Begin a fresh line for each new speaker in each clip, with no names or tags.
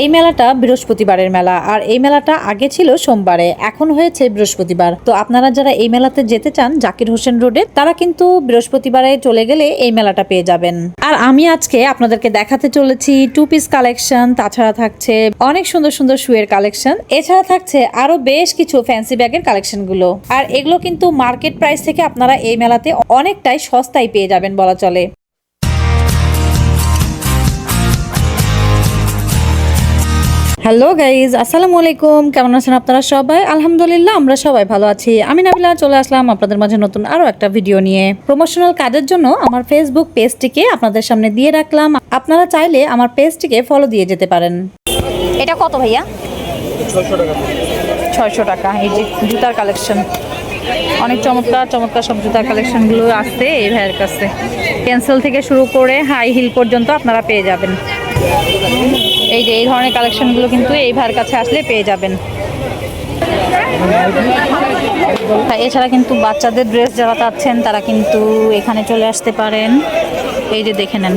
এই মেলাটা বৃহস্পতিবারের মেলা, আর এই মেলাটা আগে ছিল সোমবারে, এখন হয়েছে বৃহস্পতিবার। তো আপনারা যারা এই মেলাতে যেতে চান জাকির হোসেন রোডে, তারা কিন্তু বৃহস্পতিবারে চলে গেলে এই মেলাটা পেয়ে যাবেন। আর আমি আজকে আপনাদেরকে দেখাতে চলেছি টু পিস কালেকশন, তাছাড়া থাকছে অনেক সুন্দর সুন্দর শুয়ের কালেকশন, এছাড়া থাকছে আরো বেশ কিছু ফ্যান্সি ব্যাগের কালেকশন গুলো। আর এগুলো কিন্তু মার্কেট প্রাইস থেকে আপনারা এই মেলাতে অনেকটাই সস্তায় পেয়ে যাবেন বলা চলে। হ্যালো গাইজ, আসসালামু আলাইকুম। কেমন আছেন আপনারা সবাই? আলহামদুলিল্লাহ আমরা সবাই ভালো আছি। আমি নাবিলা চলে আসলাম আপনাদের মাঝে নতুন আরো একটা ভিডিও নিয়ে। প্রমোশনাল কাজের জন্য আমার ফেসবুক পেজটিকে আপনাদের সামনে দিয়ে রাখলাম, আপনারা চাইলে আমার পেজটিকে ফলো দিয়ে যেতে পারেন। এটা কত ভাইয়া? 600 টাকা। এই যে জুতার কালেকশন, অনেক চমৎকার চমৎকার সব জুতার কালেকশনগুলো আছে এই ভাইয়ের কাছে। পেন্সিল থেকে শুরু করে হাই হিল পর্যন্ত আপনারা পেয়ে যাবেন। এই যে এই ধরনের কালেকশনগুলো কিন্তু এই ভাইয়ের কাছে আসলে পেয়ে যাবেন। এছাড়া কিন্তু বাচ্চাদের ড্রেস যারা চাচ্ছেন তারা কিন্তু এখানে চলে আসতে পারেন। এই যে দেখে নেন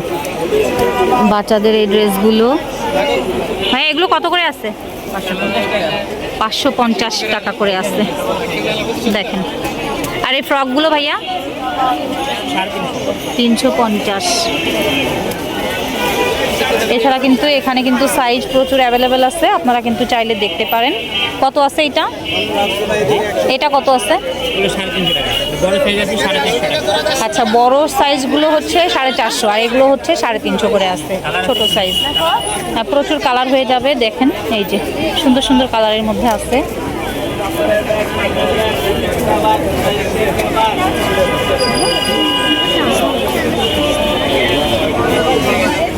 বাচ্চাদের এই ড্রেসগুলো। ভাই এগুলো কত করে আছে? 550 টাকা করে আছে, দেখেন। আর এই ফ্রকগুলো ভাইয়া 350। এছাড়া কিন্তু এখানে কিন্তু সাইজ প্রচুর অ্যাভেলেবেল আছে, আপনারা কিন্তু চাইলে দেখতে পারেন। কত আছে এটা? এটা কত আছে? আচ্ছা, বড় সাইজগুলো হচ্ছে 450, আর এগুলো হচ্ছে 350 করে আছে ছোট সাইজ। প্রচুর কালার হয়ে যাবে, দেখেন এই যে সুন্দর সুন্দর কালারের মধ্যে আছে।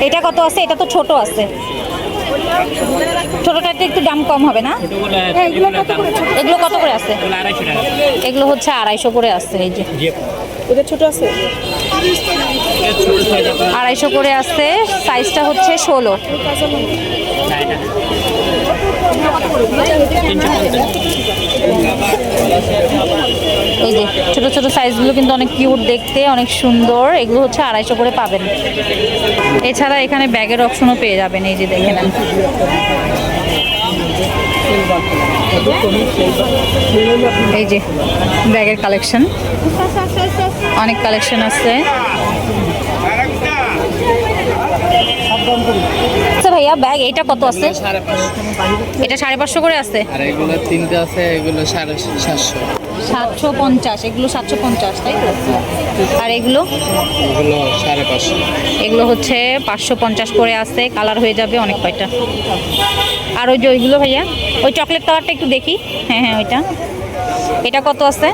এটা কত আছে? এটা তো ছোট আছে, ছোটটা একটু দাম কম হবে না? এগুলো কত করে আছে? এগুলো হচ্ছে 250 করে আছে। এই যে
এটা ছোট আছে,
250 করে আছে, সাইজটা হচ্ছে 16। এই যে ছোট ছোট সাইজগুলো কিন্তু অনেক কিউট দেখতে, অনেক সুন্দর। এগুলো হচ্ছে 250 করে পাবেন। এছাড়া এখানে ব্যাগের অপশনও পেয়ে যাবেন। এই যে দেখে নেন, এই যে ব্যাগের কালেকশন, অনেক কালেকশন আছে। আচ্ছা ভাইয়া, ব্যাগ এটা কত আছে? এটা 550 করে আছে।
আর এগুলো তিনটে আছে, এগুলো 750।
750, এগুলো 750, তাই তো? আর এগুলো?
এগুলো 550।
এগুলো হচ্ছে 550 করে আছে, কালার হয়ে যাবে অনেক কয়টা। আর ওই যে ওইগুলো ভাইয়া, ওই চকলেট কালারটা একটু দেখি। হ্যাঁ হ্যাঁ, ওইটা। এটা কত আছে?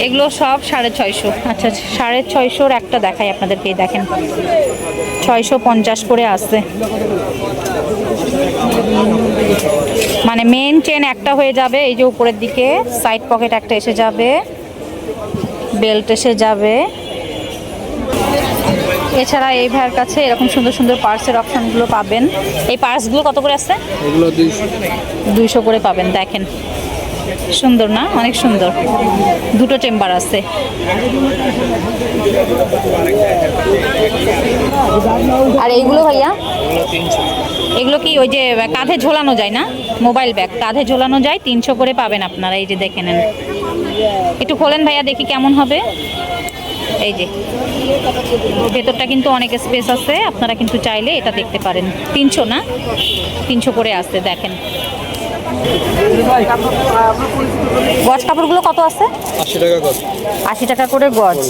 এগুলো সব 650। আচ্ছা, 650 একটা দেখাই আপনাদেরকে, দেখেন 650 করে আছে। মানে মেন চেন একটা হয়ে যাবে, এই যে উপরের দিকে সাইড পকেট একটা এসে যাবে, বেল্ট এসে যাবে। এছাড়া এই ভাইয়ের কাছে এরকম সুন্দর সুন্দর পার্সের অপশনগুলো পাবেন। এই পার্সগুলো কত করে আছে?
এগুলো 200
করে পাবেন, দেখেন সুন্দর না? অনেক সুন্দর, দুটো চেম্বার আছে। আর এইগুলো ভাইয়া? এগুলো কি ওই যে কাঁধে ঝোলানো যায় না? মোবাইল ব্যাগ কাঁধে ঝোলানো যায়, 300 করে পাবেন আপনারা। এই যে দেখে নেন, একটু খোলেন ভাইয়া দেখি কেমন হবে। এই যে ভেতরটা কিন্তু অনেক স্পেস আছে, আপনারা কিন্তু চাইলে এটা দেখতে পারেন। 300 না? 300 করে আছে, দেখেন। গজ কাপড়গুলো কত আছে?
80 টাকা গজ।
80 টাকা করে গজ।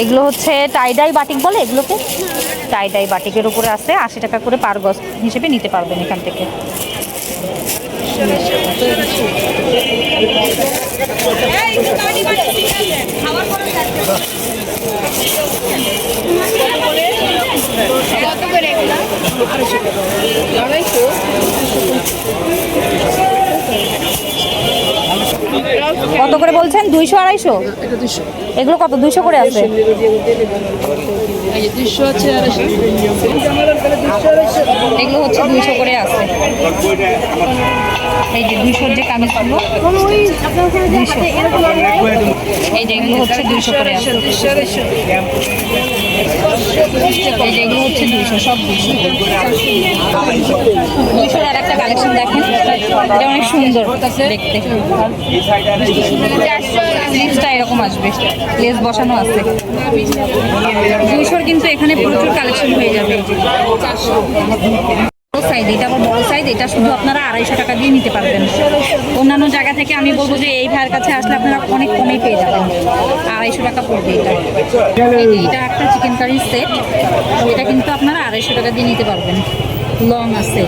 এগুলো হচ্ছে টাইডাই বাটিক বলে, এগুলোকে টাইডাই বাটিকের উপরে আছে। 80 টাকা করে পার গজ হিসেবে নিতে পারবেন এখান থেকে। কত করে বলছেন? 200 250? এগুলো কত? 200 করে আছে। এগুলো হচ্ছে 200 করে আছে। এই যে 200 যে কামিজগুলো, 200। এই যেগুলো হচ্ছে 200 করে আছে। এই যেগুলো হচ্ছে 200, সব 200 আর একটা কালেকশন দেখেন, এটা অনেক সুন্দর দেখতে। স্লিভসটা এরকম আসবে, লেস বসানো আছে। 200 কিন্তু এখানে প্রচুর কালেকশন হয়ে যাবে। সাইজ, এটা আবার বড় সাইজ, এটা শুধু আপনারা 250 টাকা দিয়ে নিতে পারবেন। অন্যান্য জায়গা থেকে আমি বলবো যে এই ভাইয়ের কাছে আসলে আপনারা অনেক কমেই পেয়ে যাবেন। 250 টাকা পড়বে এটা। এটা একটা চিকেন কারি সেট, এটা কিন্তু আপনারা 250 টাকা দিয়ে নিতে পারবেন। লং আছে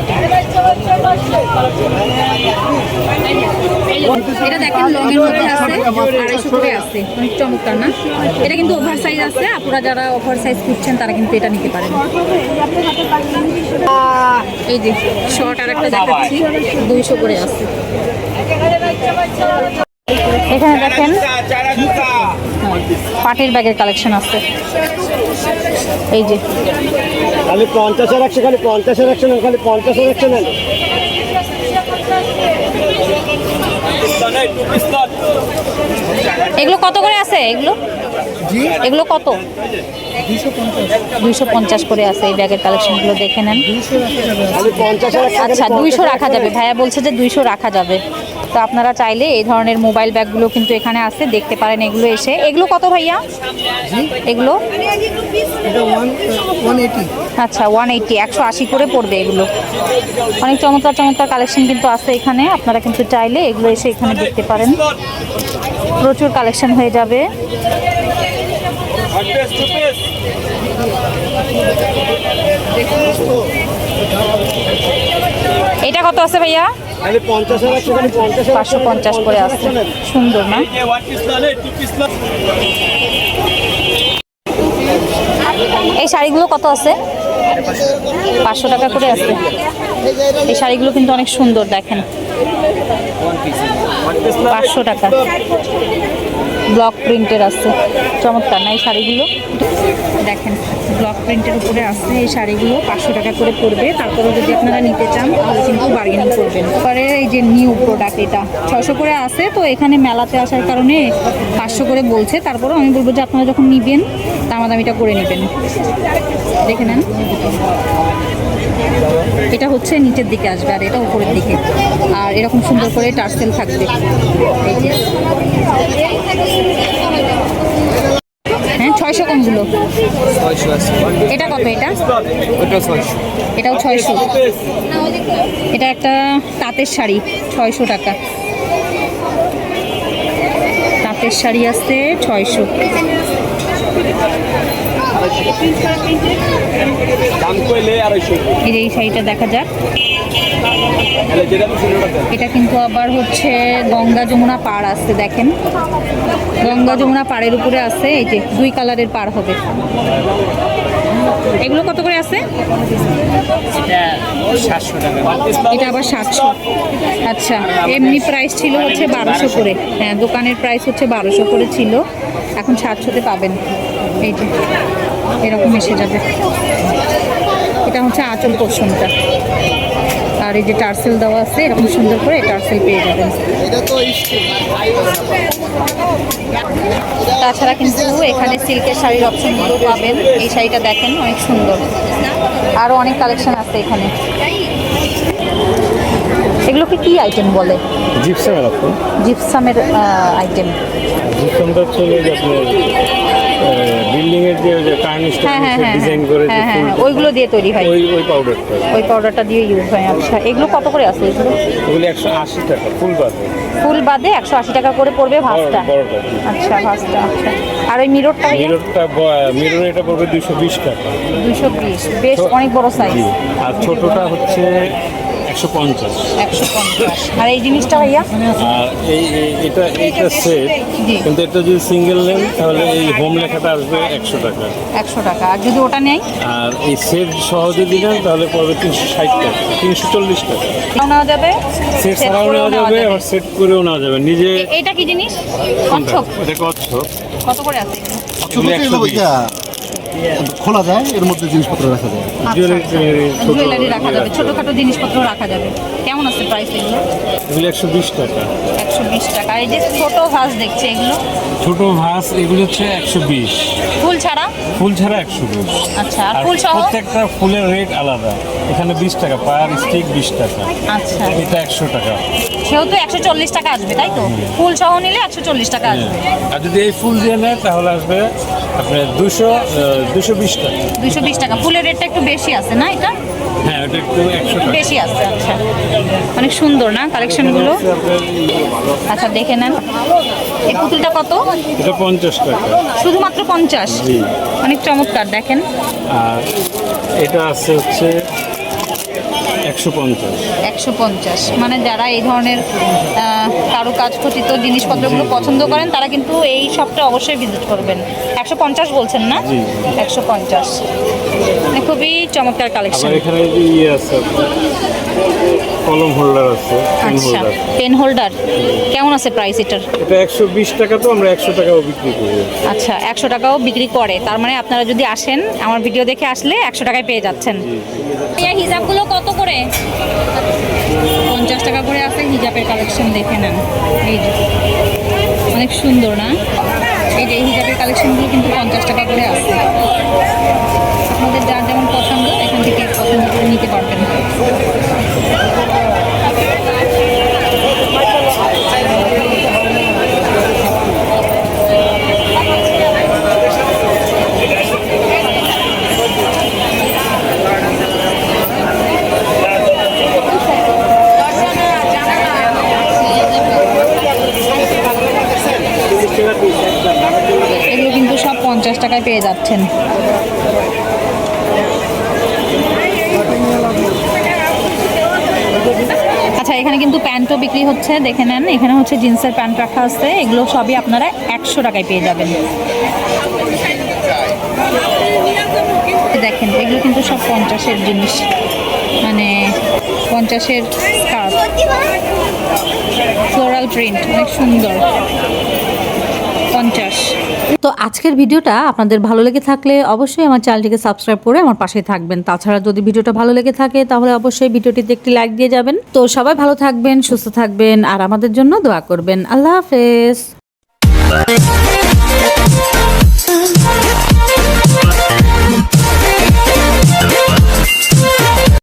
এটা দেখেন, লং এর মধ্যে আছে, 250 করে আছে, অনেক চমৎকার না? এটা কিন্তু ওভার সাইজ আছে, আপনারা যারা ওভার সাইজ খুঁজছেন তারা কিন্তু এটা নিতে পারেন। এই যে শর্ট আর একটা দেখাচ্ছি, 200 করে আছে। এখানে দেখেন পাটের ব্যাগের কালেকশন আছে। এই যে
খালি 50-এর 100, খালি 50-এর 100 নেন, খালি 50-এর 100 নেন।
এগুলো কত করে আছে? এগুলো কত? 250 করে আছে। এই ব্যাগের কালেকশনগুলো দেখে নেন।
খালি 50-এর 100।
আচ্ছা, 200 রাখা যাবে। ভাইয়া বলছে যে 200 রাখা যাবে। তো আপনারা চাইলে এই ধরনের মোবাইল ব্যাগগুলো কিন্তু এখানে আছে, দেখতে পারেন এগুলো এসে। এগুলো কত ভাইয়া? এগুলো
এটা 180।
আচ্ছা, 180, 180 করে পড়বে এগুলো। অনেক চমৎকার চমৎকার কালেকশন কিন্তু আছে এখানে, আপনারা কিন্তু চাইলে এগুলো এসে এখানে দেখতে পারেন। প্রচুর কালেকশন হয়ে যাবে। এটা কত আছে ভাইয়া?
খালি 50-এর 100, খালি 50-এর
550 করে আছে। সুন্দর না? এই শাড়িগুলো কত আছে? 500 টাকা করে আছে। এই শাড়িগুলো কিন্তু অনেক সুন্দর, দেখেন, 500 টাকা। ব্লক প্রিন্টের আছে, চমৎকার না এই শাড়িগুলো? দেখেন, ব্লক প্রিন্টের উপরে আছে এই শাড়িগুলো, 500 টাকা করে পড়বে। তারপরে যদি আপনারা নিতে চান তাহলে কিন্তু বার্গেনিং করবেন। পরে এই যে নিউ প্রোডাক্ট, এটা 600 করে আছে। তো এখানে মেলাতে আসার কারণে 500 করে বলছে। তারপরে আমি বলবো যে আপনারা যখন নিবেন দামাদামিটা করে নেবেন। দেখে নেন, এটা হচ্ছে নিচের দিকে আসবে আর এটা উপরের দিকে, আর এরকম সুন্দর করে টার্সেল থাকবে। এই যে হ্যাঁ, 600 কোনগুলো?
600 আছে।
এটা কত? এটা
ওটা 600।
এটাও 600। এটা একটা তাঁতের শাড়ি, 600 টাকা। তাঁতের শাড়ি আছে 600।
দাম কইলে 250।
এই শাড়িটা দেখা যাক। এটা কিন্তু আবার হচ্ছে গঙ্গা যমুনা পাড় আছে, দেখেন, গঙ্গা যমুনা পাড়ের উপরে আছে। এই যে 2 কালারের পাড় হবে। এগুলো কত করে আছে?
এটা 700 টাকা।
এটা আবার 700। আচ্ছা, এমনি প্রাইস ছিল হচ্ছে 1200 করে। হ্যাঁ, দোকানের প্রাইস হচ্ছে 1200 করে ছিল, এখন 700-তে পাবেন। এই যে এরকম এসে যাবে। এটা হচ্ছে আঁচল পোর্শনটা, আর এই যে টার্সেল দেওয়া আছে, এরকম সুন্দর করে টার্সেল পেয়ে যাবেন। তাছাড়া কিন্তু এখানে সিল্কের শাড়ির অপশনগুলো পাবেন। এই শাড়িটা দেখেন, অনেক সুন্দর। আরও অনেক কালেকশন আছে এখানে। এগুলোকে কি আইটেম বলে?
জিপসামের আপনি?
জিপসামের আইটেম।
জিপসামটা হচ্ছে যে আপনার বিল্ডিং এর যে কার্নিশটা ডিজাইন করে যে ফুল,
ওইগুলো দিয়ে তৈরি হয়।
ওই পাউডারটা,
ওই পাউডারটা দিয়ে ইউজ হয়। আচ্ছা, এগুলো কত করে আছে? এগুলো
180 টাকা ফুল বাদে।
ফুল বাদে 180 টাকা করে পড়বে ভাঁজটা।
বড়টা।
আচ্ছা, ভাঁজটা। আচ্ছা, আর ওই মিররটা?
মিরর এটা পড়বে 220 টাকা।
220, বেশ অনেক বড় সাইজ।
আর ছোটটা হচ্ছে 150।
150। আর এই জিনিসটা ভাইয়া?
আর এইটা সেট,
জি।
কিন্তু এটা যদি সিঙ্গেল নেন তাহলে এই হোম লেখাটা আসবে 100 টাকা।
100 টাকা। আর যদি ওটা নেই?
আর এই সেট সহজে দিলেন তাহলে পড়বে 360 টাকা, 340 টাকা।
নেওয়া যাবে,
সেট ছাড়াও নেওয়া যাবে, আবার সেট করেও নেওয়া যাবে নিজে।
এইটা কি জিনিস? কচ্ছপ।
এটা কচ্ছপ।
কত করে আছে?
এগুলো 120।
খোলা যায়, এর মধ্যে জিনিসপত্র রাখা যায়।
জুয়েলারি রাখা যাবে, ছোটখাটো জিনিসপত্র রাখা যাবে। কেমন আছে প্রাইস এগুলো?
এগুলো 120 টাকা।
120 টাকা। এই যে ছোট ভাস দেখছে এগুলো
ছোট ভাস এগুলো হচ্ছে 120,
ফুল ছাড়া?
ফুল ছাড়া 120।
আচ্ছা, আর
আর
ফুল সহ?
প্রত্যেকটা ফুলের রেট আলাদা। এখানে 20 টাকা পার স্টিক, 20 টাকা।
আচ্ছা,
এটা 100 টাকা।
সেহেতু 140 টাকা আসবে, তাই তো? ফুল সহ নিলে 140 টাকা আসবে।
আর যদি এই ফুল দিয়ে নেয় তাহলে আসবে আপনার 220 টাকা।
220 টাকা। ফুলের রেটটা একটু বেশি আছে না এটা?
হ্যাঁ, এটা একটু 100 টাকা
বেশি আছে। আচ্ছা, অনেক সুন্দর না কালেকশনগুলো? আচ্ছা, দেখে নেন। এই পুতুলটা কত?
এটা 50 টাকা।
শুধুমাত্র 50?
জি।
অনেক চমৎকার, দেখেন।
আর এটা আছে হচ্ছে 150।
150। মানে যারা এই ধরনের কারুকাজ খচিত জিনিসপত্রগুলো পছন্দ করেন তারা কিন্তু এই শপটা অবশ্যই ভিজিট করবেন। 150 বলছেন না?
জি।
150। মানে খুবই চমৎকার কালেকশন।
আবার এখানে যে আছে আপনার কলম হোল্ডার আছে, পেন
আচ্ছা,
হোল্ডার।
পেন হোল্ডার কেমন আছে প্রাইস এটার?
এটা 120 টাকা, তো আমরা 100 টাকাও বিক্রি করি।
আচ্ছা, 100 টাকাও বিক্রি করে। তার মানে আপনারা যদি আসেন, আমার ভিডিও দেখে আসলে 100 টাকায় পেয়ে যাচ্ছেন। এই হিজাবগুলো কত করে? 50 টাকা করে আছে হিজাবের কালেকশন, দেখে নেন। এই যে অনেক সুন্দর না? এই যে হিজাবের কালেকশনগুলো কিন্তু 50 টাকা করে আছে। আপনাদের যার যেমন পছন্দ এখান থেকে পছন্দ করে নিতে পারবেন। এগুলো কিন্তু সব 50 টাকায় পেয়ে যাচ্ছেন। আচ্ছা, এখানে কিন্তু প্যান্টও বিক্রি হচ্ছে, দেখে নেন। এখানে হচ্ছে জিন্সের প্যান্ট রাখা আছে, এগুলো সবই আপনারা 100 টাকায় পেয়ে যাবেন। দেখেন, এগুলো কিন্তু সব 50-এর জিনিস, মানে 50-এর স্কার্ফ, ফ্লোরাল প্রিন্ট, অনেক সুন্দর। 50। তো আজকের ভিডিওটা আপনাদের ভালো লেগে থাকলে অবশ্যই আমার চ্যানেলটিকে সাবস্ক্রাইব করে আমার পাশে থাকবেন। তাছাড়া যদি ভিডিওটা ভালো লেগে থাকে তাহলে অবশ্যই ভিডিওটিতে একটি লাইক দিয়ে যাবেন। তো সবাই ভালো থাকবেন, সুস্থ থাকবেন আর আমাদের জন্য দোয়া করবেন। আল্লাহ হাফেজ।